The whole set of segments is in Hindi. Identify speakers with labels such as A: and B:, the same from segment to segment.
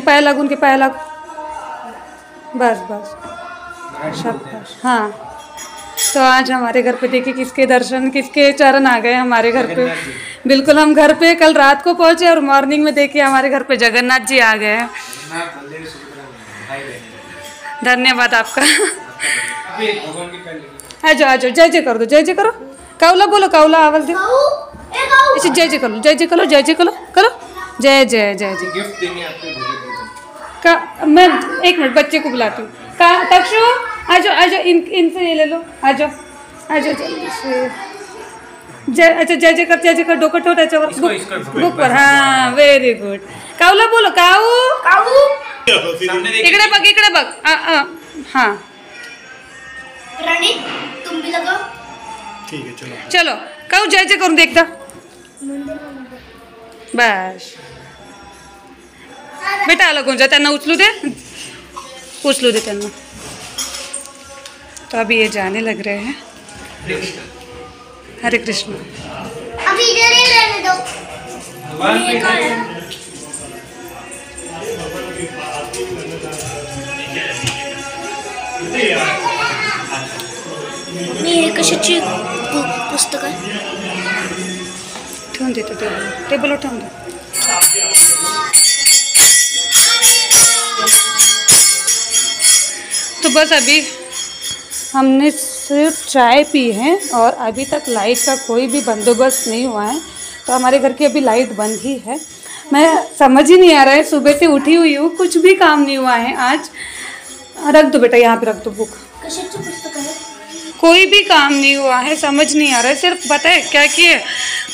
A: पाया लग, उनके पाया लग, बस बस शाबाश। हाँ, तो आज हमारे घर पे देखिए किसके दर्शन, किसके चरण आ गए हमारे घर पे। बिल्कुल, हम घर पे कल रात को पहुंचे और मॉर्निंग में देखिए हमारे घर पे जगन्नाथ जी आ गए हैं। धन्यवाद आपका। आ जाओ आ जाओ, जय जय कर दो, जय जय करो। काउला बोलो, काउला आवाज दो। ऐसे जय जय करो, जय जय करो, जय जय करो, करो जय जय जय जय।
B: गिफ्ट देंगे आपको
A: का मैं एक मिनट बच्चे को बुलाती हूँ। का तक्षु आ जाओ आ जाओ, इनसे ये ले लो, आ जाओ आ जाओ जल्दी से। जय, अच्छा जय जय कर, डोका ठोट अच्छा बुक पर। हाँ वेरी गुड। काउला बोलो, काऊ काऊ। इकडे बघ हाँ
C: रानी तुम भी लगाओ।
B: ठीक है चलो
A: चलो काऊ जय जय करून देखता बस। बेटा आलं कोणच्या, त्यांना उचलू दे त्यांना। तो अभी ये जाने लग रहे हैं। हरे कृष्ण।
C: अभी इधर ही रहने दो। ये कौन है? मी हे कशाची पुस्तक आहे?
A: ठेवून देतो टेबलवर ठेवून दे। तो बस अभी हमने सिर्फ चाय पी है और अभी तक लाइट का कोई भी बंदोबस्त नहीं हुआ है। तो हमारे घर की अभी लाइट बंद ही है। मैं समझ ही नहीं आ रहा है, सुबह से उठी हुई हूँ, कुछ भी काम नहीं हुआ है आज। रख दो बेटा, यहाँ पे रख दो बुक।
C: कशाची पुस्तक आहे?
A: कोई भी काम नहीं हुआ है, समझ नहीं आ रहा है। सिर्फ पता है क्या किए,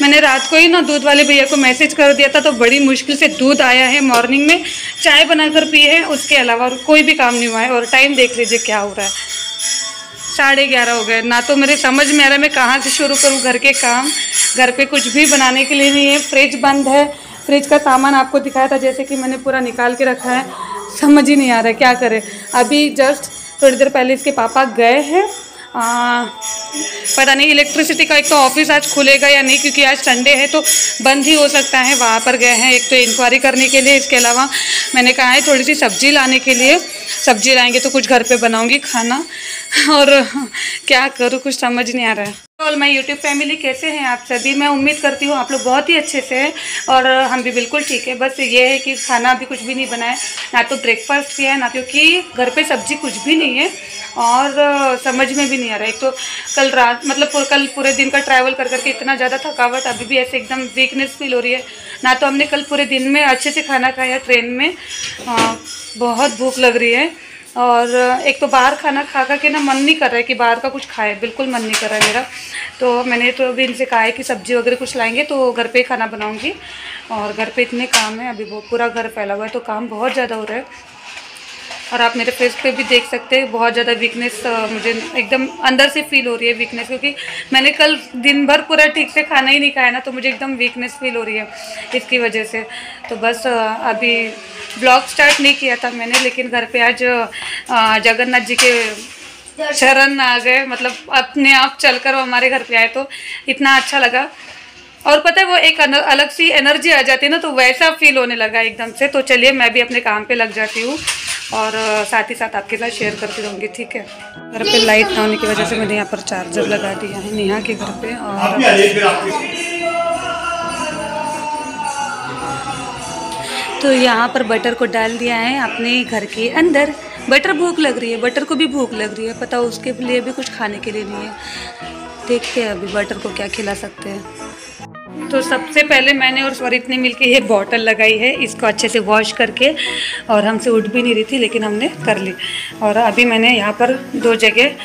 A: मैंने रात को ही ना दूध वाले भैया को मैसेज कर दिया था, तो बड़ी मुश्किल से दूध आया है। मॉर्निंग में चाय बनाकर पी है, उसके अलावा और कोई भी काम नहीं हुआ है। और टाइम देख लीजिए क्या हो रहा है, 11:30 हो गए। ना तो मेरे समझ में आ रहा है मैं कहाँ से शुरू करूँ घर के काम। घर पे कुछ भी बनाने के लिए नहीं है, फ्रिज बंद है। फ्रिज का सामान आपको दिखाया था जैसे कि मैंने पूरा निकाल के रखा है। समझ ही नहीं आ रहा है क्या करें। अभी जस्ट थोड़ी देर पहले इसके पापा गए हैं, पता नहीं इलेक्ट्रिसिटी का एक तो ऑफिस आज खुलेगा या नहीं, क्योंकि आज संडे है तो बंद ही हो सकता है। वहाँ पर गए हैं एक तो इंक्वायरी करने के लिए, इसके अलावा मैंने कहा है थोड़ी सी सब्जी लाने के लिए। सब्जी लाएंगे तो कुछ घर पे बनाऊंगी खाना, और क्या करूँ कुछ समझ नहीं आ रहा है। ऑल माय यूट्यूब फैमिली, कैसे हैं आप सभी? मैं उम्मीद करती हूँ आप लोग बहुत ही अच्छे से हैं और हम भी बिल्कुल ठीक है। बस ये है कि खाना अभी कुछ भी नहीं बनाया, ना तो ब्रेकफास्ट किया है, ना क्योंकि घर पे सब्जी कुछ भी नहीं है और समझ में भी नहीं आ रहा है। एक तो कल रात मतलब कल पूरे दिन का ट्रैवल कर करके इतना ज़्यादा थकावट, अभी भी ऐसे एकदम वीकनेस फील हो रही है। ना तो हमने कल पूरे दिन में अच्छे से खाना खाया ट्रेन में, बहुत भूख लग रही है। और एक तो बाहर खाना खा के ना मन नहीं कर रहा है कि बाहर का कुछ खाए, बिल्कुल मन नहीं कर रहा है मेरा। तो मैंने तो अभी इनसे कहा है कि सब्जी वगैरह कुछ लाएंगे तो घर पे ही खाना बनाऊंगी। और घर पे इतने काम है, अभी बहुत पूरा घर फैला हुआ है तो काम बहुत ज़्यादा हो रहा है। और आप मेरे फेस पे भी देख सकते हैं बहुत ज़्यादा वीकनेस, मुझे एकदम अंदर से फील हो रही है वीकनेस, क्योंकि मैंने कल दिन भर पूरा ठीक से खाना ही नहीं खाया ना, तो मुझे एकदम वीकनेस फील हो रही है इसकी वजह से। तो बस अभी ब्लॉग स्टार्ट नहीं किया था मैंने, लेकिन घर पे आज जगन्नाथ जी के शरण आ गए, मतलब अपने आप चलकर वो हमारे घर पे आए तो इतना अच्छा लगा। और पता है वो एक अलग सी एनर्जी आ जाती है ना, तो वैसा फील होने लगा एकदम से। तो चलिए मैं भी अपने काम पे लग जाती हूँ और साथ ही साथ आपके साथ शेयर करती रहूँगी, ठीक है। घर पे लाइट ना होने की वजह से मैंने यहाँ पर चार्जर लगा दिया है नेहा के घर पे। और तो यहाँ पर बटर को डाल दिया है अपने घर के अंदर। बटर भूख लग रही है, बटर को भी भूख लग रही है, पता उसके लिए भी कुछ खाने के लिए नहीं है। देखते हैं अभी बटर को क्या खिला सकते हैं। तो सबसे पहले मैंने और स्वरित ने मिलके ये बॉटल लगाई है, इसको अच्छे से वॉश करके, और हमसे उठ भी नहीं रही थी लेकिन हमने कर ली। और अभी मैंने यहाँ पर 2 जगह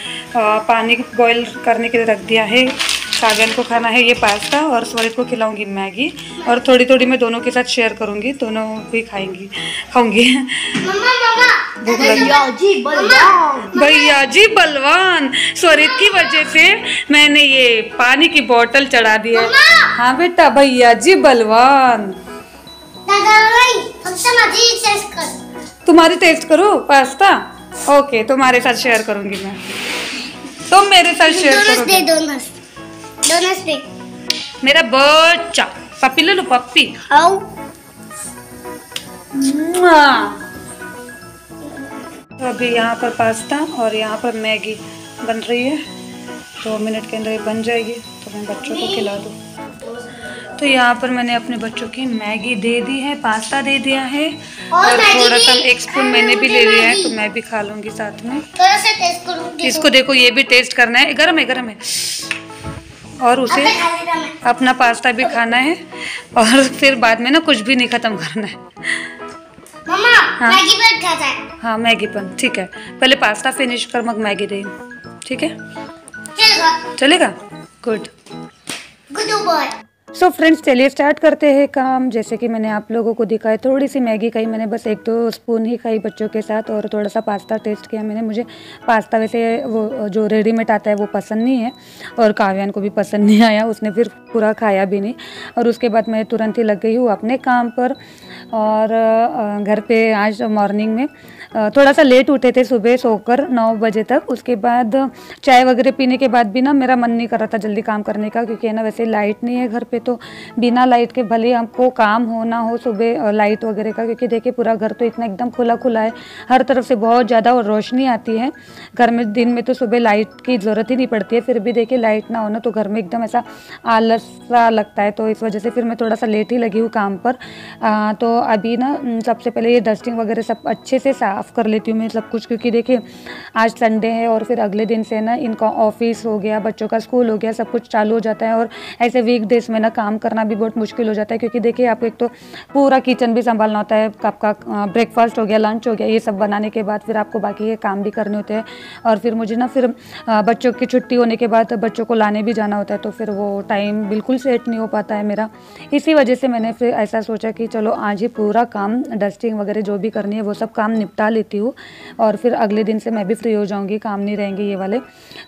A: पानी बॉईल करने के लिए रख दिया है। सागन को खाना है ये पास्ता और स्वरित को खिलाऊंगी मैगी, और थोड़ी थोड़ी मैं दोनों के साथ शेयर करूँगी, दोनों भी खाऊंगी। भूख लगी भैया जी बलवान, स्वरित की वजह से मैंने ये पानी की बोतल चढ़ा दी है। हाँ बेटा भैया जी बलवान। तुम्हारी टेस्ट करो पास्ता, ओके तुम्हारे साथ शेयर करूंगी मैं, तुम मेरे साथ शेयर करोगे।
C: डोनट्स दे
A: मेरा बच्चा पप्पी ले लो, पप्पी। तो अभी यहाँ पर पास्ता और यहाँ पर मैगी बन रही है, 2 मिनट के अंदर ये बन जाएगी, तो मैं बच्चों को खिला दूँ। तो यहाँ पर मैंने अपने बच्चों की मैगी दे दी है, पास्ता दे दिया है और थोड़ा सा 1 स्पून मैंने भी ले लिया है, तो मैं भी खा लूँगी साथ में।
C: थोड़ा सा टेस्ट करूंगी।
A: इसको देखो, ये भी टेस्ट करना है, गरम है गरम है। और उसे अपना पास्ता भी खाना है और फिर बाद में ना कुछ भी नहीं ख़त्म करना है।
C: मम्मा
A: हाँ।
C: मैगी पर खाता है।
A: हाँ मैगी पन ठीक है, पहले पास्ता फिनिश कर मग मैगी दे, ठीक है
C: चलेगा।
A: चलेगा, good
C: good boy.
A: So friends चलिए स्टार्ट करते हैं काम। जैसे कि मैंने आप लोगों को दिखाया, थोड़ी सी मैगी खाई मैंने, बस 1-2 स्पून ही खाई बच्चों के साथ, और थोड़ा सा पास्ता टेस्ट किया मैंने। मुझे पास्ता वैसे वो जो रेडीमेड आता है वो पसंद नहीं है, और काव्यान को भी पसंद नहीं आया, उसने फिर पूरा खाया भी नहीं। और उसके बाद मैं तुरंत ही लग गई हूँ अपने काम पर। और घर पे आज मॉर्निंग में थोड़ा सा लेट उठे थे, सुबह सोकर 9 बजे तक। उसके बाद चाय वगैरह पीने के बाद भी ना मेरा मन नहीं कर रहा था जल्दी काम करने का, क्योंकि है ना वैसे लाइट नहीं है घर पे, तो बिना लाइट के भले हमको काम हो ना हो सुबह लाइट वगैरह का, क्योंकि देखिए पूरा घर तो इतना एकदम खुला खुला है, हर तरफ से बहुत ज़्यादा रोशनी आती है घर में। दिन में तो सुबह लाइट की ज़रूरत ही नहीं पड़ती है, फिर भी देखिए लाइट ना हो ना तो घर में एकदम ऐसा आलस सा लगता है। तो इस वजह से फिर मैं थोड़ा सा लेट ही लगी हूँ काम पर। तो अभी ना सबसे पहले ये डस्टिंग वगैरह सब अच्छे से साफ़ कर लेती हूँ मैं सब कुछ, क्योंकि देखिए आज संडे है और फिर अगले दिन से ना इनका ऑफिस हो गया, बच्चों का स्कूल हो गया, सब कुछ चालू हो जाता है। और ऐसे वीकडेज में ना काम करना भी बहुत मुश्किल हो जाता है, क्योंकि देखिए आपको एक तो पूरा किचन भी संभालना होता है, आपका ब्रेकफास्ट हो गया, लंच हो गया, ये सब बनाने के बाद फिर आपको बाकी ये काम भी करने होते हैं। और फिर मुझे ना फिर बच्चों की छुट्टी होने के बाद बच्चों को लाने भी जाना होता है, तो फिर वो टाइम बिल्कुल सेट नहीं हो पाता है मेरा। इसी वजह से मैंने फिर ऐसा सोचा कि चलो आज ही पूरा काम डस्टिंग वगैरह जो भी करनी है वो सब काम निपटा लेती हूँ, और फिर अगले दिन से मैं भी फ्री हो जाऊँगी, काम नहीं रहेंगे ये वाले।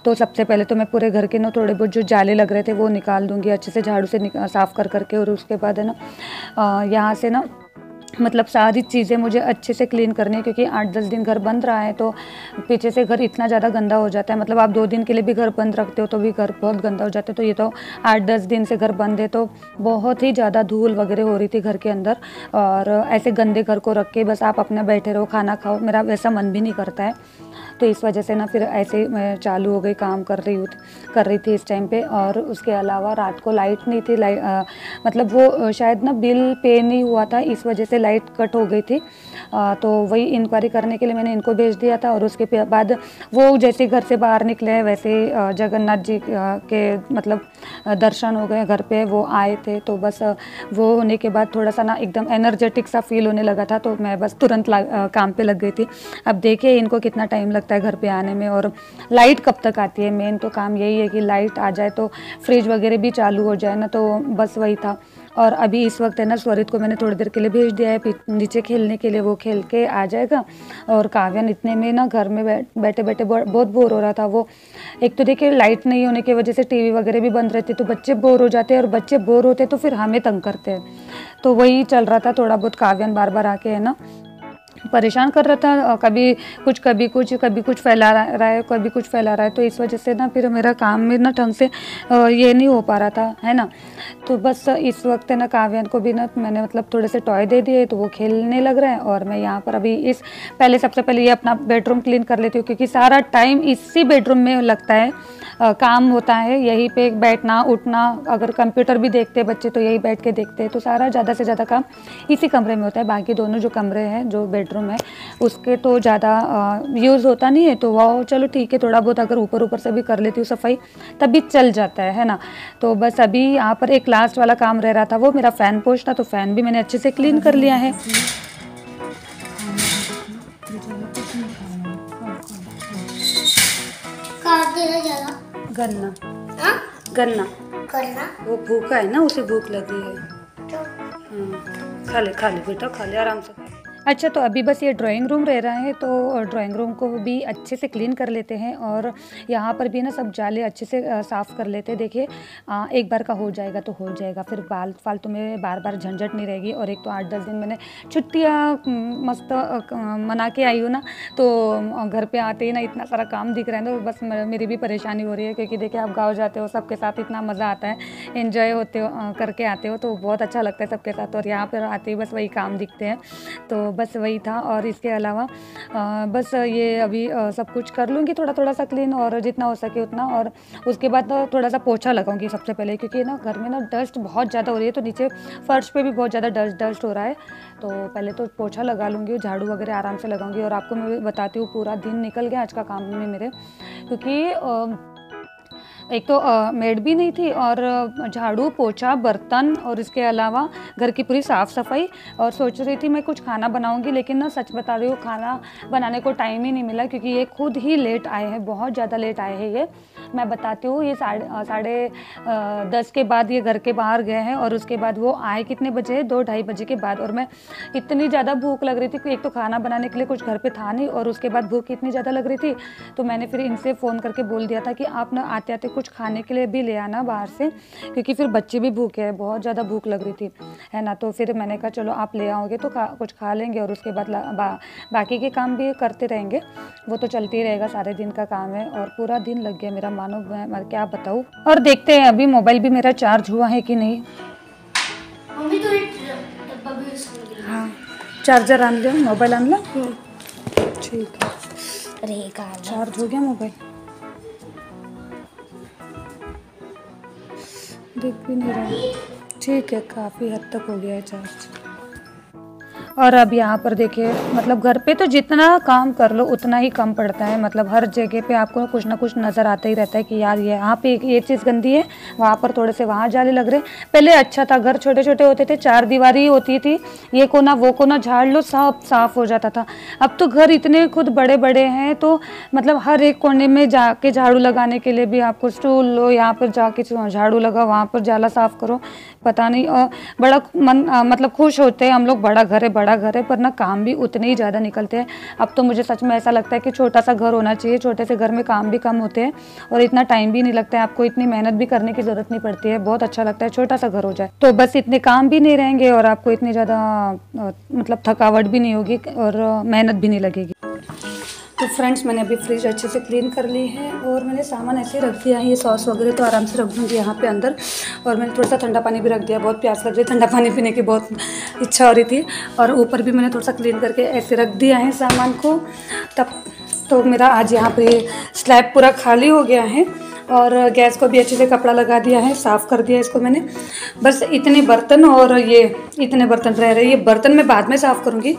A: तो सबसे पहले तो मैं पूरे घर के ना थोड़े बहुत जो जाले लग रहे थे वो निकाल दूँगी अच्छे से झाड़ू से साफ़ कर करके। और उसके बाद है ना यहाँ से ना मतलब सारी चीज़ें मुझे अच्छे से क्लीन करनी है, क्योंकि 8-10 दिन घर बंद रहा है, तो पीछे से घर इतना ज़्यादा गंदा हो जाता है। मतलब आप 2 दिन के लिए भी घर बंद रखते हो तो भी घर बहुत गंदा हो जाता है, तो ये तो 8-10 दिन से घर बंद है, तो बहुत ही ज़्यादा धूल वगैरह हो रही थी घर के अंदर। और ऐसे गंदे घर को रख के बस आप अपना बैठे रहो, खाना खाओ, मेरा वैसा मन भी नहीं करता है। तो इस वजह से ना फिर ऐसे मैं चालू हो गई, काम कर रही थी इस टाइम पे। और उसके अलावा रात को लाइट नहीं थी, मतलब वो शायद ना बिल पे नहीं हुआ था, इस वजह से लाइट कट हो गई थी। तो वही इंक्वायरी करने के लिए मैंने इनको भेज दिया था। और उसके बाद वो जैसे घर से बाहर निकले हैं वैसे जगन्नाथ जी के मतलब दर्शन हो गए घर पे, वो आए थे। तो बस वो होने के बाद थोड़ा सा ना एकदम एनर्जेटिक सा फील होने लगा था, तो मैं बस तुरंत काम पे लग गई थी। अब देखिए इनको कितना टाइम लगता है घर पे आने में, और लाइट कब तक आती है। मेन तो काम यही है कि लाइट आ जाए तो फ्रिज वगैरह भी चालू हो जाए ना, तो बस वही था। और अभी इस वक्त है ना स्वरित को मैंने थोड़ी देर के लिए भेज दिया है नीचे खेलने के लिए, वो खेल के आ जाएगा। और काव्यान इतने में ना घर में बैठे बैठे बहुत बोर हो रहा था वो। एक तो देखिए लाइट नहीं होने की वजह से टीवी वगैरह भी बंद रहती, तो बच्चे बोर हो जाते हैं, और बच्चे बोर होते तो फिर हमें तंग करते हैं। तो वही चल रहा था थोड़ा बहुत। काव्यान बार बार आके है ना परेशान कर रहा था, कभी कुछ फैला रहा है, कभी कुछ फैला रहा है। तो इस वजह से ना फिर मेरा काम में ना ढंग से ये नहीं हो पा रहा था, है ना। तो बस इस वक्त है ना काव्यान को भी ना मैंने मतलब थोड़े से टॉय दे दिए, तो वो खेलने लग रहा है। और मैं यहाँ पर अभी सबसे पहले ये अपना बेडरूम क्लीन कर लेती हूँ, क्योंकि सारा टाइम इसी बेडरूम में लगता है, काम होता है यहीं पे, बैठना उठना। अगर कंप्यूटर भी देखते हैं बच्चे तो यही बैठ के देखते हैं, तो सारा ज़्यादा से ज़्यादा काम इसी कमरे में होता है। बाकी दोनों जो कमरे हैं, जो बेडरूम है उसके तो ज़्यादा यूज़ होता नहीं है, तो वो चलो ठीक है, थोड़ा बहुत अगर ऊपर से भी कर लेती हूँ सफाई तब भी चल जाता है ना। तो बस अभी यहाँ पर एक लास्ट वाला काम रह रहा था, वो मेरा फ़ैन पोछ था, तो फ़ैन भी मैंने अच्छे से क्लीन कर लिया है। गन्ना गन्ना वो भूखा है ना, उसे भूख लगी है। खा ले बेटा, खा ले आराम से। अच्छा, तो अभी बस ये ड्राइंग रूम रह रहा है, तो ड्राइंग रूम को भी अच्छे से क्लीन कर लेते हैं और यहाँ पर भी ना सब जाले अच्छे से साफ़ कर लेते हैं। देखिए एक बार का हो जाएगा तो हो जाएगा, फिर फालतू में बार बार झंझट नहीं रहेगी। और एक तो 8-10 दिन मैंने छुट्टियाँ मस्त मना के आई हूँ ना, तो घर पे आते ही ना इतना सारा काम दिख रहा है, तो बस मेरी भी परेशानी हो रही है। क्योंकि देखिए आप गाँव जाते हो, सबके साथ इतना मज़ा आता है, एंजॉय होते हो करके आते हो, तो बहुत अच्छा लगता है सबके साथ। और यहाँ पर आते ही बस वही काम दिखते हैं, तो बस वही था। और इसके अलावा बस ये अभी सब कुछ कर लूँगी थोड़ा थोड़ा सा क्लीन, और जितना हो सके उतना। और उसके बाद थोड़ा सा पोछा लगाऊंगी सबसे पहले, क्योंकि ना घर में ना डस्ट बहुत ज़्यादा हो रही है, तो नीचे फर्श पे भी बहुत ज़्यादा डस्ट हो रहा है। तो पहले तो पोछा लगा लूँगी, झाड़ू वगैरह आराम से लगाऊंगी। और आपको मैं बताती हूँ, पूरा दिन निकल गया आज का काम में मेरे, क्योंकि एक तो मेड भी नहीं थी, और झाड़ू पोछा बर्तन, और इसके अलावा घर की पूरी साफ़ सफाई। और सोच रही थी मैं कुछ खाना बनाऊंगी, लेकिन ना सच बता रही हूँ खाना बनाने को टाइम ही नहीं मिला, क्योंकि ये खुद ही लेट आए हैं, बहुत ज़्यादा लेट आए हैं। ये मैं बताती हूँ, ये 10:30 के बाद ये घर के बाहर गए हैं, और उसके बाद वो आए कितने बजे, 2-2:30 बजे के बाद। और मैं इतनी ज़्यादा भूख लग रही थी कि एक तो खाना बनाने के लिए कुछ घर पर था नहीं, और उसके बाद भूख इतनी ज़्यादा लग रही थी, तो मैंने फिर इनसे फ़ोन करके बोल दिया था कि आप ना आते आते कुछ खाने के लिए भी ले आना बाहर से, क्योंकि फिर बच्चे भी भूखे हैं, बहुत ज़्यादा भूख लग रही थी, है ना। तो फिर मैंने कहा चलो आप ले आओगे तो कुछ खा लेंगे, और उसके बाद बाकी के काम भी करते रहेंगे, वो तो चलती ही रहेगा, सारे दिन का काम है। और पूरा दिन लग गया मेरा, मानो मैं क्या बताऊँ। और देखते हैं अभी मोबाइल भी मेरा चार्ज हुआ है कि नहीं।
C: मम्मी तो डब्बा भी उसमें गिरा।
A: हाँ, चार्जर आन लिया, मोबाइल आन ला, ठीक है।
C: अरे
A: चार्ज हो गया मोबाइल, दिख भी नहीं रहा, ठीक है, काफ़ी हद तक हो गया है चार्ज। और अब यहाँ पर देखिए, मतलब घर पे तो जितना काम कर लो उतना ही कम पड़ता है। मतलब हर जगह पे आपको कुछ ना कुछ नज़र आता ही रहता है कि यार यहाँ पे ये चीज़ गंदी है, वहाँ पर थोड़े से वहाँ जाले लग रहे। पहले अच्छा था, घर छोटे छोटे होते थे, 4 दीवारी होती थी, ये कोना वो कोना झाड़ लो, सब साफ़ हो जाता था। अब तो घर इतने खुद बड़े बड़े हैं, तो मतलब हर एक कोने में जाके झाड़ू लगाने के लिए भी आपको स्टूल लो, यहाँ पर जाके झाड़ू लगाओ, वहाँ पर जाला साफ़ करो, पता नहीं। बड़ा मन मतलब खुश होते हैं हम लोग, बड़ा घर है, पर ना काम भी उतने ही ज़्यादा निकलते हैं। अब तो मुझे सच में ऐसा लगता है कि छोटा सा घर होना चाहिए, छोटे से घर में काम भी कम होते हैं और इतना टाइम भी नहीं लगता है, आपको इतनी मेहनत भी करने की ज़रूरत नहीं पड़ती है। बहुत अच्छा लगता है छोटा सा घर हो जाए, तो बस इतने काम भी नहीं रहेंगे और आपको इतनी ज़्यादा मतलब थकावट भी नहीं होगी और मेहनत भी नहीं लगेगी। तो फ्रेंड्स, मैंने अभी फ्रिज अच्छे से क्लीन कर ली है और मैंने सामान ऐसे रख दिया है। ये सॉस वगैरह तो आराम से रख दूँगी यहाँ पे अंदर, और मैंने थोड़ा सा ठंडा पानी भी रख दिया, बहुत प्यास लग रही है, ठंडा पानी पीने की बहुत इच्छा हो रही थी। और ऊपर भी मैंने थोड़ा सा क्लीन करके ऐसे रख दिया है सामान को। तब तो मेरा आज यहाँ पे स्लैब पूरा खाली हो गया है और गैस को भी अच्छे से कपड़ा लगा दिया है, साफ़ कर दिया इसको मैंने। बस इतने बर्तन और ये इतने बर्तन रह रहे हैं, ये बर्तन मैं बाद में साफ़ करूँगी,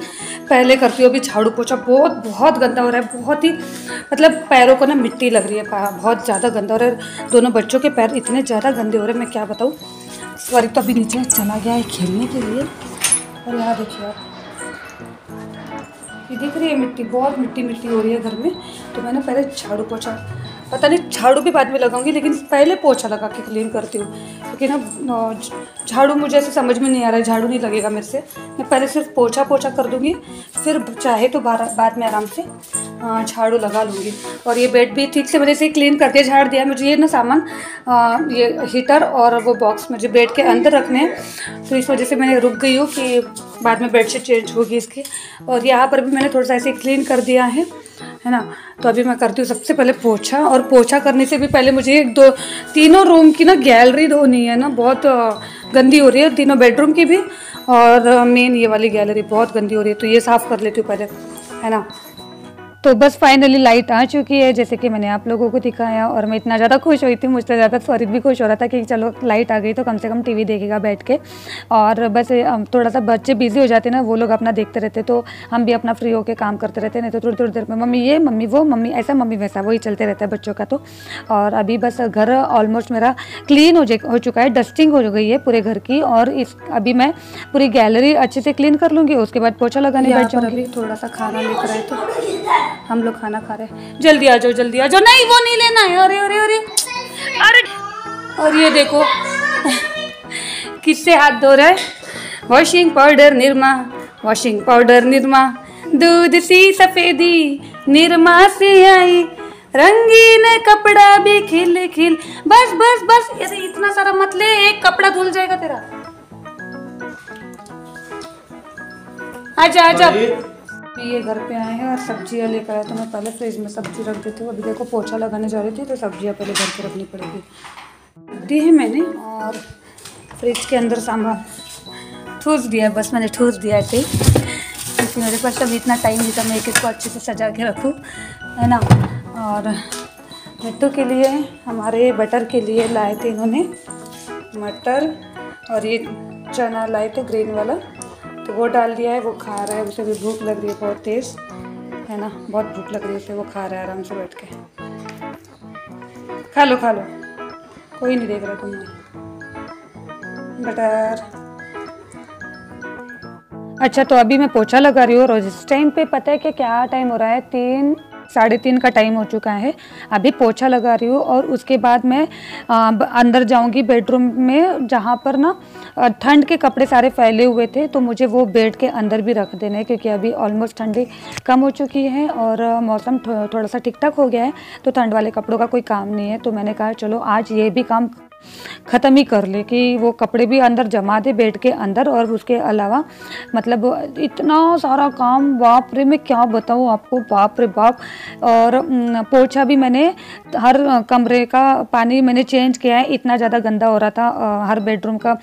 A: पहले करती हूँ। अभी झाड़ू पोछा बहुत गंदा हो रहा है, बहुत ही मतलब पैरों को ना मिट्टी लग रही है, बहुत ज़्यादा गंदा हो रहा है। दोनों बच्चों के पैर इतने ज़्यादा गंदे हो रहे हैं, मैं क्या बताऊँ। सॉरी, तो अभी नीचे चला गया है खेलने के लिए। और यहाँ देखिए आप, ये दिख रही है मिट्टी, बहुत मिट्टी हो रही है घर में। तो मैंने पहले झाड़ू पोछा, पता नहीं झाड़ू भी बाद में लगाऊंगी, लेकिन पहले पोछा लगा के क्लीन करती हूँ, क्योंकि ना झाड़ू मुझे ऐसे समझ में नहीं आ रहा है, झाड़ू नहीं लगेगा मेरे से। मैं पहले सिर्फ पोछा कर दूँगी, फिर चाहे तो बाद में आराम से झाड़ू लगा लूँगी। और ये बेड भी ठीक से मैंने इसे क्लीन करके झाड़ दिया। मुझे ये ना सामान ये हीटर और वो बॉक्स मुझे बेड के अंदर रखने हैं, तो इस वजह से मैंने रुक गई हूँ कि बाद में बेडशीट चेंज होगी इसकी। और यहाँ पर भी मैंने थोड़ा सा ऐसे क्लीन कर दिया है ना। तो अभी मैं करती हूँ सबसे पहले पोछा, और पोछा करने से भी पहले मुझे 2-3 रूम की ना गैलरी धोनी है ना, बहुत गंदी हो रही है, तीनों बेडरूम की भी, और मेन ये वाली गैलरी बहुत गंदी हो रही है, तो ये साफ़ कर लेती हूँ पहले, है ना। तो बस फाइनली लाइट आ चुकी है, जैसे कि मैंने आप लोगों को दिखाया, और मैं इतना ज़्यादा खुश हुई थी, मुझसे ज़्यादा फरीद भी खुश हो रहा था कि चलो लाइट आ गई तो कम से कम टीवी देखेगा बैठ के। और बस थोड़ा सा बच्चे बिजी हो जाते ना, वो लोग अपना देखते रहते, तो हम भी अपना फ्री होकर काम करते रहते, नहीं तो थोड़ी देर में मम्मी ये, मम्मी वो, मम्मी ऐसा, मम्मी वैसा, वही चलते रहता है बच्चों का। तो और अभी बस घर ऑलमोस्ट मेरा क्लीन हो चुका है, डस्टिंग हो गई है पूरे घर की, और अभी मैं पूरी गैलरी अच्छे से क्लीन कर लूँगी, उसके बाद पोछा लगाने बैठ जाऊँगी। थोड़ा सा खाना लेकर आए, तो हम लोग खाना खा रहे हैं। जल्दी आ जाओ, जल्दी आ जाओ। नहीं, वो नहीं लेना है। अरे अरे अरे अरे, और ये देखो किससे हाथ धो रहा है, washing powder Nirma, washing powder Nirma, दूध सी सफेदी निरमा से आई, रंगीन कपड़ा भी खिल खिल। बस बस बस, ऐसे इतना सारा मत ले, एक कपड़ा धुल जाएगा तेरा। आजा आजा। ये घर पे आए हैं और सब्जियां लेकर आए, तो मैं पहले फ्रिज में सब्जी रख देती हूँ। अभी देखो पोछा लगाने जा रही थी तो सब्जियां पहले घर पे रखनी पड़ेगी। दी है मैंने और फ्रिज के अंदर सामान ठूस दिया, बस मैंने ठूस दिया ऐसे ही, क्योंकि मेरे पास अभी इतना टाइम नहीं था मैं एक इसको अच्छे से सजा के रखूँ, है ना। और मिट्टू के लिए, हमारे बटर के लिए लाए थे इन्होंने मटर, और ये चना लाए थे ग्रीन वाला, तो वो डाल दिया है। वो खा रहा है, उसे भी भूख लग रही है बहुत तेज़, है ना, बहुत भूख लग रही है उसे। वो खा रहा है आराम से बैठ के। खा लो, कोई नहीं देख रहा तुम्हें। बटर। अच्छा, तो अभी मैं पोछा लगा रही हूँ, और इस टाइम पे पता है कि क्या टाइम हो रहा है, 3 साढ़े 3 का टाइम हो चुका है। अभी पोछा लगा रही हूँ और उसके बाद मैं अंदर जाऊंगी बेडरूम में, जहाँ पर ना ठंड के कपड़े सारे फैले हुए थे, तो मुझे वो बेड के अंदर भी रख देने हैं, क्योंकि अभी ऑलमोस्ट ठंडी कम हो चुकी है और मौसम थोड़ा सा ठीक ठाक हो गया है, तो ठंड वाले कपड़ों का कोई काम नहीं है। तो मैंने कहा चलो आज ये भी काम ख़त्म ही कर ले, कि वो कपड़े भी अंदर जमा दे बेड के अंदर। और उसके अलावा मतलब इतना सारा काम, बाप रे, मैं क्या बताऊँ आपको, बाप रे बाप। और पोछा भी मैंने हर कमरे का पानी मैंने चेंज किया है, इतना ज़्यादा गंदा हो रहा था हर बेडरूम का,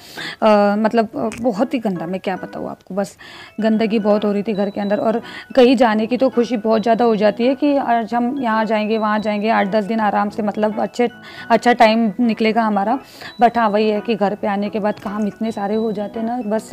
A: मतलब बहुत ही गंदा, मैं क्या बताऊँ आपको, बस गंदगी बहुत हो रही थी घर के अंदर। और कहीं जाने की तो खुशी बहुत ज़्यादा हो जाती है कि आज हम यहाँ जाएंगे वहाँ जाएंगे, 8-10 दिन आराम से, मतलब अच्छा टाइम निकलेगा हमारा। बट हाँ, वही है कि घर पे आने के बाद काम इतने सारे हो जाते हैं ना, बस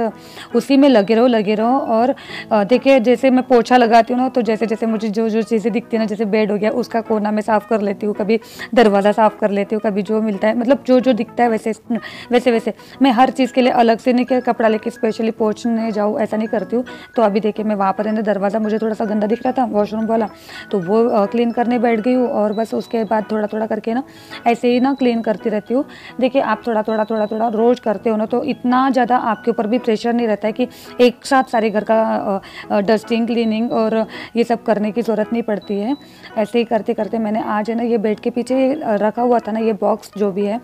A: उसी में लगे रहो। और देखिए, जैसे मैं पोछा लगाती हूँ ना, तो जैसे जैसे मुझे जो चीज़ें दिखती है ना, जैसे बेड हो गया उसका कोना में साफ़ कर लेती हूँ, कभी दरवाज़ा साफ़ कर लेती हूँ, कभी जो मिलता है, मतलब जो दिखता है वैसे मैं हर चीज़ के लिए अलग से नहीं कि कपड़ा लेके स्पेशली पोछने जाऊँ, ऐसा नहीं करती हूँ। तो अभी देखिए, मैं वहाँ पर है ना, दरवाज़ा मुझे थोड़ा सा गंदा दिख रहा था वॉशरूम वाला, तो वो क्लीन करने बैठ गई हूँ। और बस उसके बाद थोड़ा करके ना ऐसे ही ना क्लीन करती रहती हूँ। देखिए, आप थोड़ा रोज़ करते हो ना, तो इतना ज़्यादा आपके ऊपर भी प्रेशर नहीं रहता है कि एक साथ सारे घर का डस्टिंग, क्लीनिंग और ये सब करने की ज़रूरत नहीं पड़ती है। ऐसे ही करते करते मैंने आज है ना, ये बेड के पीछे रखा हुआ था ना, ये बॉक्स जो भी है,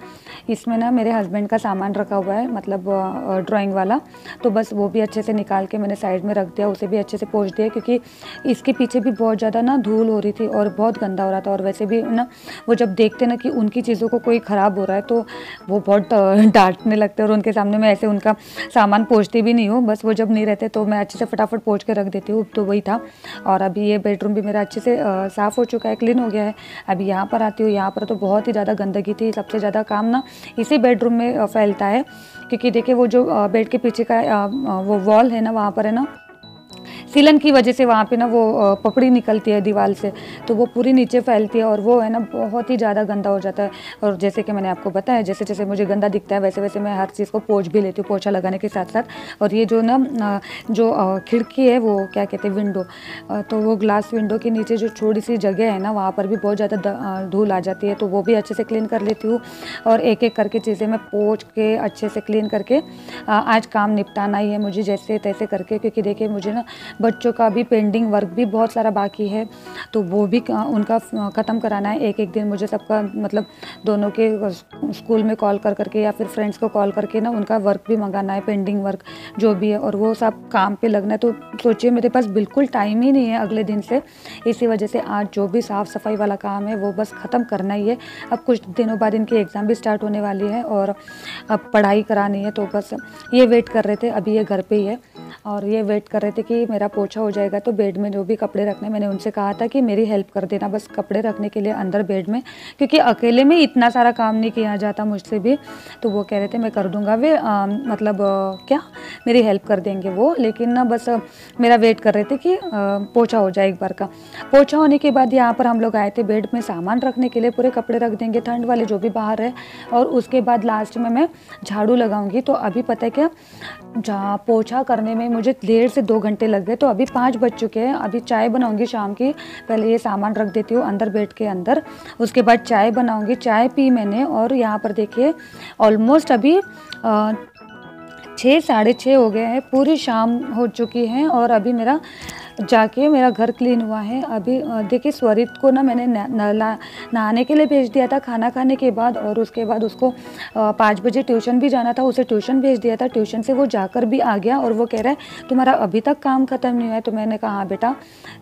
A: इसमें ना मेरे हस्बैंड का सामान रखा हुआ है, मतलब ड्राइंग वाला, तो बस वो भी अच्छे से निकाल के मैंने साइड में रख दिया, उसे भी अच्छे से पोंछ दिया, क्योंकि इसके पीछे भी बहुत ज़्यादा ना धूल हो रही थी और बहुत गंदा हो रहा था। और वैसे भी ना, वो जब देखते ना कि उनकी चीज़ों को कोई ख़राब हो रहा है, तो वो बहुत डांटने लगते हैं, और उनके सामने मैं ऐसे उनका सामान पोंछती भी नहीं हूँ। बस वो जब नहीं रहते तो मैं अच्छे से फटाफट पोंछ के रख देती हूँ। तो वही था। और अभी ये बेडरूम भी मेरा अच्छे से साफ़ हो चुका है, क्लीन हो गया है। अभी यहाँ पर आती हूँ, यहाँ पर तो बहुत ही ज़्यादा गंदगी थी। सबसे ज़्यादा काम ना इसी बेडरूम में फैलता है, क्योंकि देखिए वो जो बेड के पीछे का वो वॉल है ना, वहाँ पर है ना सीलन की वजह से वहाँ पे ना वो पपड़ी निकलती है दीवार से, तो वो पूरी नीचे फैलती है और वो है ना बहुत ही ज़्यादा गंदा हो जाता है। और जैसे कि मैंने आपको बताया, जैसे जैसे मुझे गंदा दिखता है वैसे वैसे मैं हर चीज़ को पोंछ भी लेती हूँ, पोछा लगाने के साथ साथ। और ये जो ना जो खिड़की है, वो क्या कहते हैं, विंडो, तो वो ग्लास विंडो के नीचे जो थोड़ी सी जगह है ना, वहाँ पर भी बहुत ज़्यादा धूल आ जाती है, तो वो भी अच्छे से क्लीन कर लेती हूँ। और एक एक करके चीज़ें मैं पोंछ के अच्छे से क्लीन करके आज काम निपटाना ही है मुझे, जैसे तैसे करके। क्योंकि देखिए मुझे ना बच्चों का भी पेंडिंग वर्क भी बहुत सारा बाकी है, तो वो भी उनका ख़त्म कराना है। एक एक दिन मुझे सबका, मतलब दोनों के स्कूल में कॉल करके या फिर फ्रेंड्स को कॉल करके ना उनका वर्क भी मंगाना है, पेंडिंग वर्क जो भी है, और वो सब काम पे लगना है। तो सोचिए मेरे पास बिल्कुल टाइम ही नहीं है अगले दिन से। इसी वजह से आज जो भी साफ़ सफाई वाला काम है वो बस ख़त्म करना ही है। अब कुछ दिनों बाद इनकी एग्ज़ाम भी स्टार्ट होने वाली है और अब पढ़ाई करानी है, तो बस ये वेट कर रहे थे। अभी ये घर पे ही है और ये वेट कर रहे थे कि मेरा पोछा हो जाएगा तो बेड में जो भी कपड़े रखने, मैंने उनसे कहा था कि मेरी हेल्प कर देना बस कपड़े रखने के लिए अंदर बेड में, क्योंकि अकेले में इतना सारा काम नहीं किया जाता मुझसे भी। तो वो कह रहे थे मैं कर दूंगा, वे मतलब क्या मेरी हेल्प कर देंगे वो, लेकिन ना बस मेरा वेट कर रहे थे कि पोछा हो जाए एक बार का। पोछा होने के बाद यहाँ पर हम लोग आए थे बेड में सामान रखने के लिए, पूरे कपड़े रख देंगे ठंड वाले जो भी बाहर है, और उसके बाद लास्ट में मैं झाड़ू लगाऊंगी। तो अभी पता है क्या, जहाँ पोछा करने में मुझे 1.5 से 2 घंटे लग गए, तो अभी 5 बज चुके हैं। अभी चाय बनाऊंगी शाम की, पहले ये सामान रख देती हूँ अंदर बेड के अंदर, उसके बाद चाय बनाऊंगी। चाय पी मैंने, और यहाँ पर देखिए ऑलमोस्ट अभी 6 साढ़े 6 हो गए हैं, पूरी शाम हो चुकी है और अभी मेरा जाके मेरा घर क्लीन हुआ है। अभी देखिए स्वरित को ना मैंने नहाने के लिए भेज दिया था खाना खाने के बाद, और उसके बाद उसको 5 बजे ट्यूशन भी जाना था, उसे ट्यूशन भेज दिया था। ट्यूशन से वो जाकर भी आ गया और वो कह रहा है तुम्हारा अभी तक काम ख़त्म नहीं हुआ है। तो मैंने कहा हाँ बेटा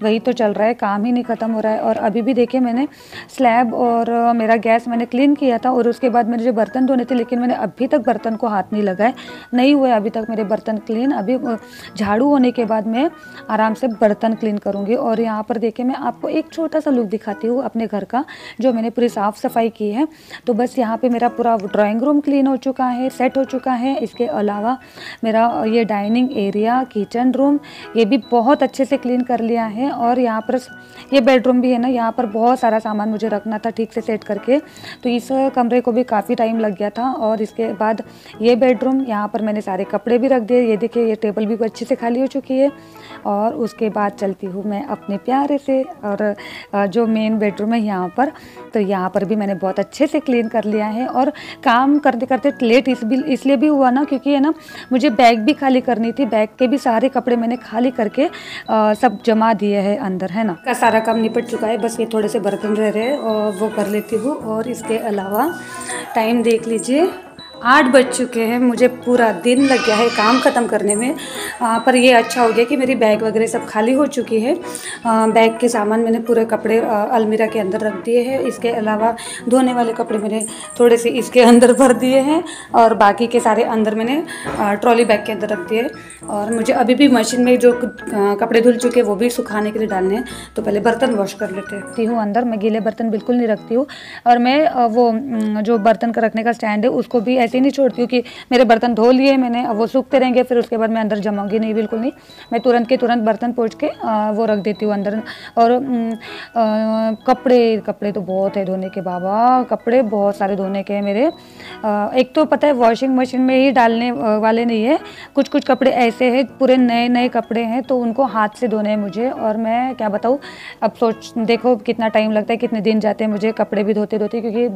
A: वही तो चल रहा है, काम ही नहीं ख़त्म हो रहा है। और अभी भी देखिए मैंने स्लैब और मेरा गैस मैंने क्लीन किया था और उसके बाद मेरे जो बर्तन धोने थे, लेकिन मैंने अभी तक बर्तन को हाथ नहीं लगाए, नहीं हुए अभी तक मेरे बर्तन क्लीन। अभी झाड़ू होने के बाद मैं आराम से बर्तन क्लीन करूँगी। और यहाँ पर देखिए मैं आपको एक छोटा सा लुक दिखाती हूँ अपने घर का, जो मैंने पूरी साफ़ सफाई की है। तो बस यहाँ पे मेरा पूरा ड्राइंग रूम क्लीन हो चुका है, सेट हो चुका है। इसके अलावा मेरा ये डाइनिंग एरिया, किचन रूम, ये भी बहुत अच्छे से क्लीन कर लिया है। और यहाँ पर ये बेडरूम भी है ना, यहाँ पर बहुत सारा सामान मुझे रखना था ठीक से सेट करके, तो इस कमरे को भी काफ़ी टाइम लग गया था। और इसके बाद ये बेडरूम, यहाँ पर मैंने सारे कपड़े भी रख दिए। ये देखिए ये टेबल भी अच्छे से खाली हो चुकी है। और उसके बाद चलती हूँ मैं अपने प्यारे से और जो मेन बेडरूम है यहाँ पर, तो यहाँ पर भी मैंने बहुत अच्छे से क्लीन कर लिया है। और काम करते करते लेट इसलिए भी हुआ ना, क्योंकि है ना मुझे बैग भी खाली करनी थी। बैग के भी सारे कपड़े मैंने खाली करके सब जमा दिए हैं अंदर, है ना। का सारा काम निपट चुका है, बस ये थोड़े से बर्तन रह रहे हैं और वो कर लेती हूँ। और इसके अलावा टाइम देख लीजिए 8 बज चुके हैं। मुझे पूरा दिन लग गया है काम ख़त्म करने में। पर ये अच्छा हो गया कि मेरी बैग वगैरह सब खाली हो चुकी है। बैग के सामान मैंने पूरे कपड़े अलमीरा के अंदर रख दिए हैं। इसके अलावा धोने वाले कपड़े मैंने थोड़े से इसके अंदर भर दिए हैं और बाकी के सारे अंदर मैंने ट्रॉली बैग के अंदर रख दिए। और मुझे अभी भी मशीन में जो कपड़े धुल चुके हैं वो भी सुखाने के लिए डालने हैं, तो पहले बर्तन वॉश कर लेते हूँ अंदर। मैं गीले बर्तन बिल्कुल नहीं रखती हूँ। और मैं वो जो बर्तन का रखने का स्टैंड है उसको भी ऐसे नहीं छोड़ती हूँ कि मेरे बर्तन धो लिए मैंने, अब वो सूखते रहेंगे फिर उसके बाद मैं अंदर जमाऊंगी, नहीं बिल्कुल नहीं। मैं तुरंत के तुरंत बर्तन पोंछ के वो रख देती हूँ अंदर। और कपड़े तो बहुत है धोने के, बाबा कपड़े बहुत सारे धोने के हैं मेरे। एक तो पता है वॉशिंग मशीन में ही डालने वाले नहीं है, कुछ कुछ कपड़े ऐसे हैं पूरे नए नए कपड़े हैं, तो उनको हाथ से धोने हैं मुझे। और मैं क्या बताऊँ, अब देखो कितना टाइम लगता है, कितने दिन जाते हैं मुझे कपड़े भी धोते धोते, क्योंकि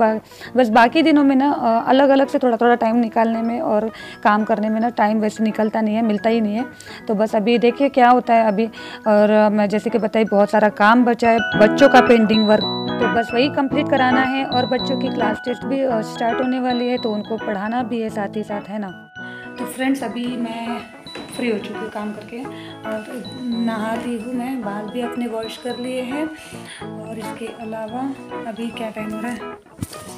A: बस बाकी दिनों में ना अलग अलग से थोड़ा थोड़ा टाइम निकालने में और काम करने में ना टाइम वैसे निकलता नहीं है, मिलता ही नहीं है। तो बस अभी देखिए क्या होता है अभी। और मैं जैसे कि बताई बहुत सारा काम बचा है, बच्चों का पेंडिंग वर्क, तो बस वही कंप्लीट कराना है। और बच्चों की क्लास टेस्ट भी स्टार्ट होने वाली है, तो उनको पढ़ाना भी है साथ ही साथ, है ना। तो फ्रेंड्स अभी मैं फ्री हो चुकी हूँ काम करके और नहा ली हूँ मैं, बाल भी अपने वॉश कर लिए हैं। और इसके अलावा अभी क्या टाइम हो रहा है,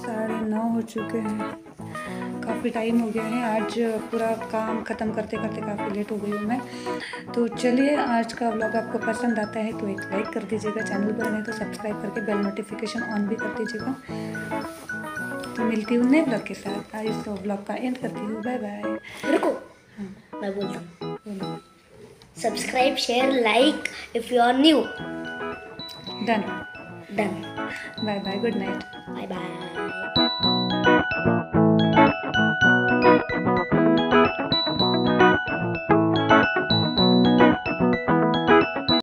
A: 9:30 हो चुके हैं, काफ़ी टाइम हो गया है। आज पूरा काम ख़त्म करते करते काफ़ी लेट हो गई हूँ मैं। तो चलिए आज का व्लॉग आपको पसंद आता है तो एक लाइक कर दीजिएगा, चैनल पर नहीं तो सब्सक्राइब करके बेल नोटिफिकेशन ऑन भी कर दीजिएगा। तो मिलती हूँ नए ब्लॉग के साथ। आज इस व्लॉग का एंड करती हूँ, बाय बाय।
C: रुको, मैं बोलता हूँ subscribe share like if you are new.
A: Done.
C: Done.
A: Bye bye, good night.
C: Bye bye.